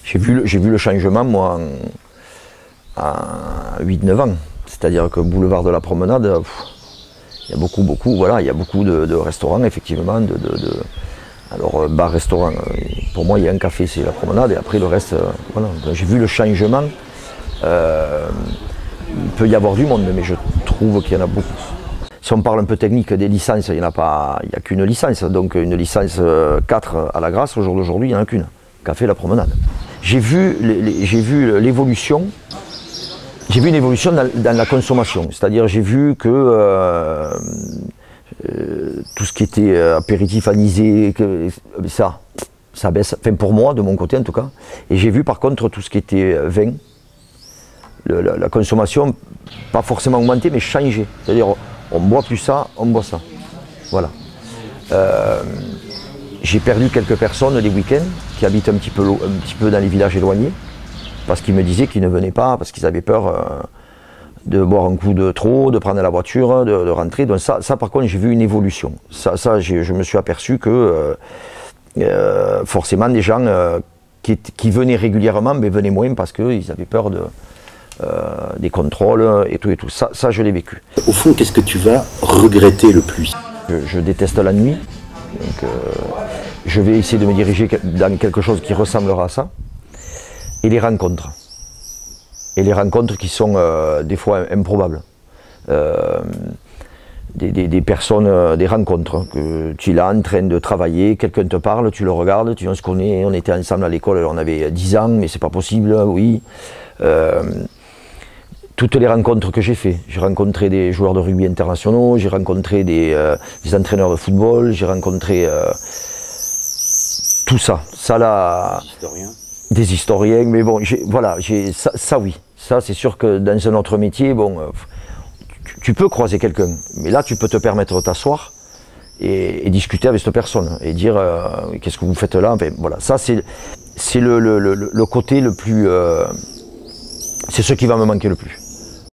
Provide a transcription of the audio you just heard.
J'ai vu le changement, moi, à 8-9 ans. C'est-à-dire que boulevard de la Promenade, il y a beaucoup, voilà, il y a beaucoup de restaurants, effectivement, alors, bar-restaurant, pour moi, il y a un café, c'est la Promenade, et après, le reste, voilà. J'ai vu le changement. Il peut y avoir du monde, mais je trouve qu'il y en a beaucoup. Si on parle un peu technique des licences, il n'y a qu'une licence. Donc une licence 4 à la Grasse, au jour d'aujourd'hui, il n'y en a qu'une. Café La Promenade. J'ai vu l'évolution. J'ai vu une évolution dans la consommation. C'est-à-dire j'ai vu que tout ce qui était apéritif anisé, ça baisse. Enfin pour moi, de mon côté en tout cas. Et j'ai vu par contre tout ce qui était vin. La consommation, pas forcément augmenter, mais changer. C'est-à-dire, on boit plus ça, on boit ça. Voilà. J'ai perdu quelques personnes les week-ends qui habitent un petit peu dans les villages éloignés, parce qu'ils me disaient qu'ils ne venaient pas, parce qu'ils avaient peur de boire un coup de trop, de prendre la voiture, de rentrer. Donc ça par contre, j'ai vu une évolution. Je me suis aperçu que forcément, des gens qui venaient régulièrement, mais venaient moins parce qu'ils avaient peur des contrôles et tout. Ça je l'ai vécu. Au fond, qu'est-ce que tu vas regretter le plus? Je déteste la nuit, donc je vais essayer de me diriger dans quelque chose qui ressemblera à ça. Et les rencontres. Et les rencontres qui sont des fois improbables. Des personnes, des rencontres, que tu es là en train de travailler, quelqu'un te parle, tu le regardes, tu dis on se connaît, on était ensemble à l'école, on avait 10 ans, mais c'est pas possible, oui. Toutes les rencontres que j'ai fait, j'ai rencontré des joueurs de rugby internationaux, j'ai rencontré des entraîneurs de football, j'ai rencontré tout ça là, des historiens, mais bon, voilà, ça oui, ça c'est sûr que dans un autre métier, bon, tu peux croiser quelqu'un, mais là tu peux te permettre de t'asseoir et discuter avec cette personne et dire qu'est-ce que vous faites là, enfin, voilà, ça c'est le côté le plus, c'est ce qui va me manquer le plus.